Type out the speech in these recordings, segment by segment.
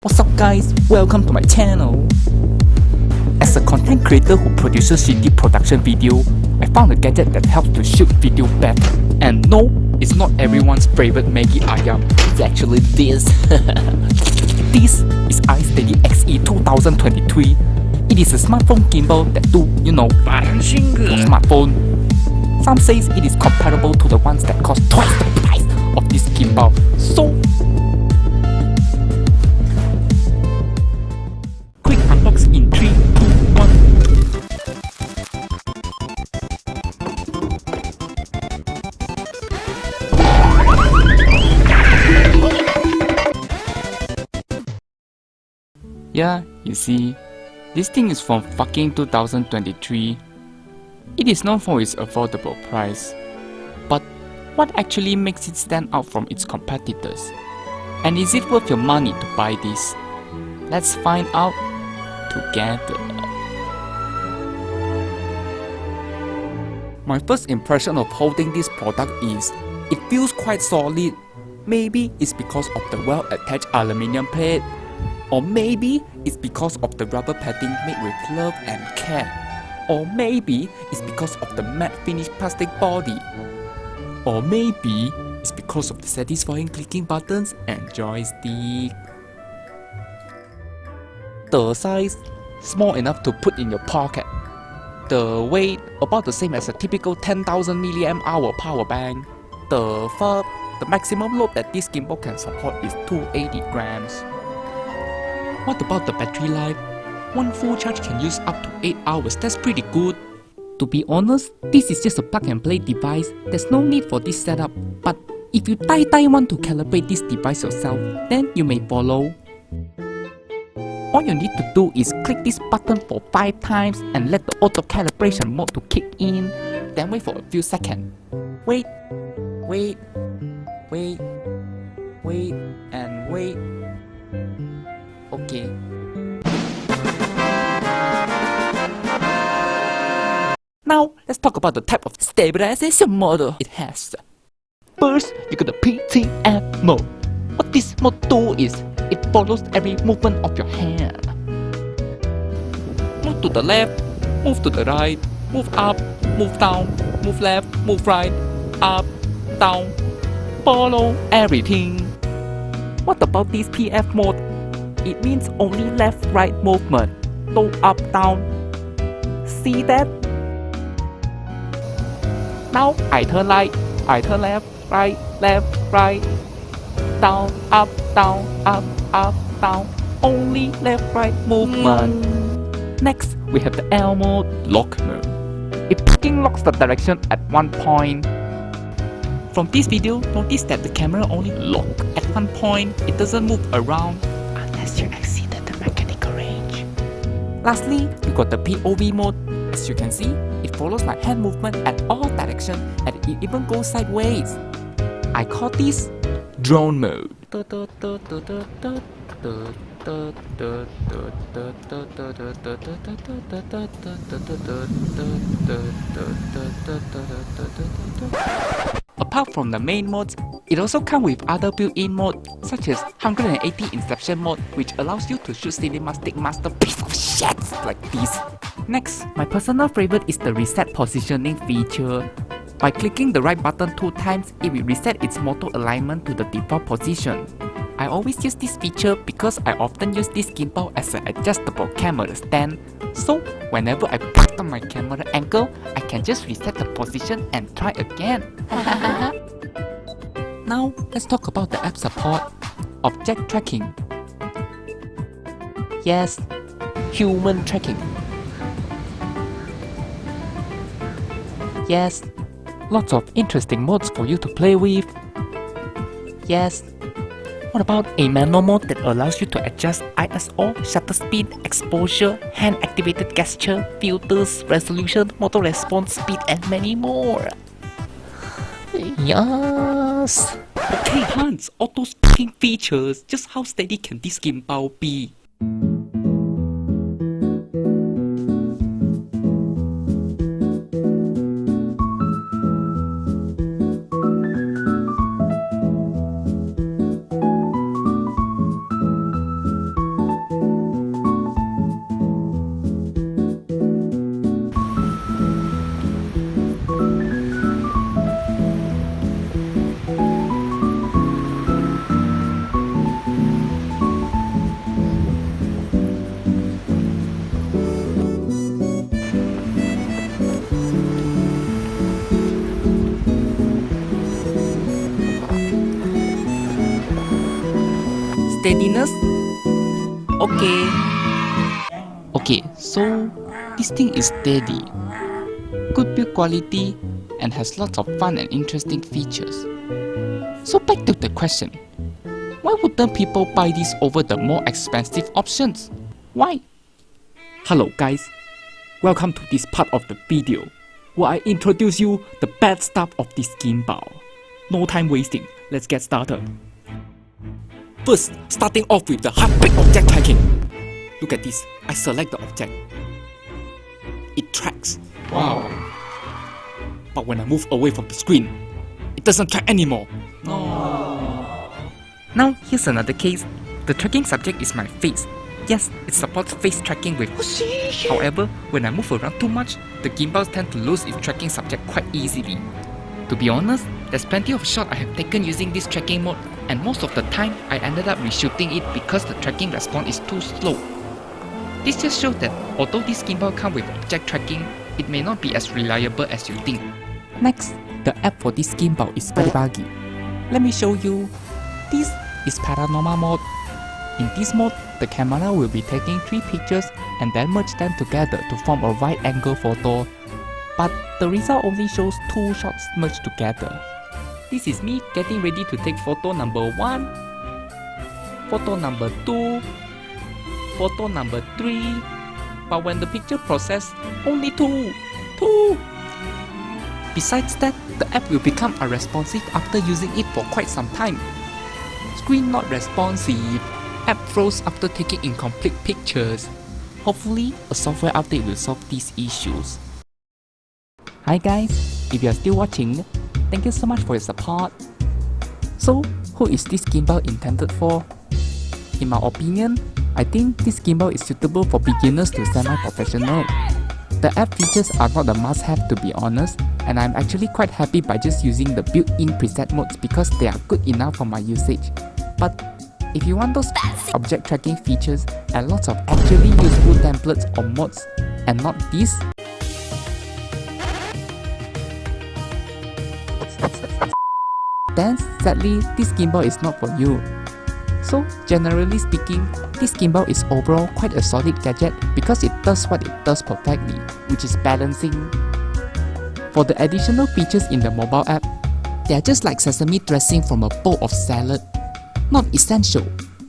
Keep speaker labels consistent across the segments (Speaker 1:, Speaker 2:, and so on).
Speaker 1: What's up guys, welcome to my channel. As a content creator who produces shitty production video, I found a gadget that helps to shoot video better. And no, it's not everyone's favorite Maggi ayam, it's actually this. This is Isteady XE 2023. It is a smartphone gimbal that do, your smartphone. Some says it is comparable to the ones that cost twice the price of this gimbal. So quick unbox in 3, 2, 1. Yeah, you see, this thing is from fucking 2023. It is known for its affordable price. But what actually makes it stand out from its competitors? And is it worth your money to buy this? Let's find out together. My first impression of holding this product is, it feels quite solid. Maybe it's because of the well-attached aluminium plate. Or maybe it's because of the rubber padding made with love and care. Or maybe it's because of the matte finished plastic body. Or maybe it's because of the satisfying clicking buttons and joystick. The size, small enough to put in your pocket. The weight, about the same as a typical 10,000 mAh power bank. The maximum load that this gimbal can support is 280 grams. What about the battery life? One full charge can use up to 8 hours, that's pretty good. To be honest, this is just a plug and play device, there's no need for this setup. But if you want to calibrate this device yourself, then you may follow. All you need to do is click this button for 5 times and let the auto calibration mode to kick in. Then wait for a few seconds. Wait, and wait. Okay. Now, let's talk about the type of stabilization mode it has. First, you got the PTF mode. What this mode do is, it follows every movement of your hand. Move to the left, move to the right, move up, move down, move left, move right, up, down. Follow everything. What about this PF mode? It means only left-right movement, no up, down. See that? Now I turn right, I turn left, right, down, up, down. Only left-right movement. Next, we have the L mode, lock mode. It fucking locks the direction at one point. From this video, notice that the camera only locks at one point. It doesn't move around unless you exceeded the mechanical range. Lastly, you got the POV mode. As you can see, it follows my hand movement at all directions and it even goes sideways. I call this drone mode. Apart from the main modes, it also comes with other built-in modes such as 180 inception mode, which allows you to shoot cinematic masterpiece of shit like this. Next, my personal favorite is the reset positioning feature. By clicking the right button 2 times, it will reset its motor alignment to the default position. I always use this feature because I often use this gimbal as an adjustable camera stand. So, whenever I put on my camera angle, I can just reset the position and try again. Now, let's talk about the app support. Object tracking. Yes, human tracking. Yes, lots of interesting modes for you to play with. Yes. What about a manual mode that allows you to adjust ISO, shutter speed, exposure, hand-activated gesture, filters, resolution, motor response speed, and many more? Yes! Okay Hans, all those fucking features, just how steady can this gimbal be? Steadiness? Okay. Okay, so this thing is steady, good build quality, and has lots of fun and interesting features. So back to the question, why wouldn't people buy this over the more expensive options? Why? Hello guys, welcome to this part of the video where I introduce you the bad stuff of this gimbal. No time wasting, let's get started. First, starting off with the heartbreak object tracking. Look at this, I select the object. It tracks. Wow. But when I move away from the screen, it doesn't track anymore. No. Now here's another case. The tracking subject is my face. Yes, it supports face tracking with. However, when I move around too much, the gimbals tend to lose its tracking subject quite easily. To be honest, there's plenty of shots I have taken using this tracking mode, and most of the time I ended up reshooting it because the tracking response is too slow. This just shows that although this gimbal comes with object tracking, it may not be as reliable as you think. Next, the app for this gimbal is very buggy. Let me show you. This is paranormal mode. In this mode, the camera will be taking 3 pictures and then merge them together to form a wide angle photo. But the result only shows 2 shots merged together. This is me getting ready to take photo number 1, photo number 2, photo number 3. But when the picture process, only 2. Besides that, the app will become unresponsive after using it for quite some time. Screen not responsive. App froze after taking incomplete pictures. Hopefully, a software update will solve these issues. Hi guys, if you are still watching, thank you so much for your support. So, who is this gimbal intended for? In my opinion, I think this gimbal is suitable for beginners to semi-professional. The app features are not a must-have to be honest, and I'm actually quite happy by just using the built-in preset modes because they are good enough for my usage. But if you want those object tracking features and lots of actually useful templates or modes and not this, then sadly this gimbal is not for you. So generally speaking, this gimbal is overall quite a solid gadget because it does what it does perfectly, which is balancing. For the additional features in the mobile app, they are just like sesame dressing from a bowl of salad. Not essential,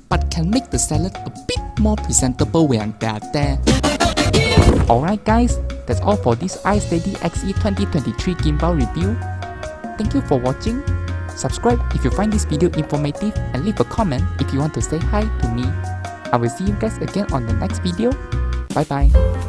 Speaker 1: but can make the salad a bit more presentable when they are there. Alright guys, that's all for this Isteady XE 2023 gimbal review. Thank you for watching. Subscribe if you find this video informative and leave a comment if you want to say hi to me. I will see you guys again on the next video. Bye bye.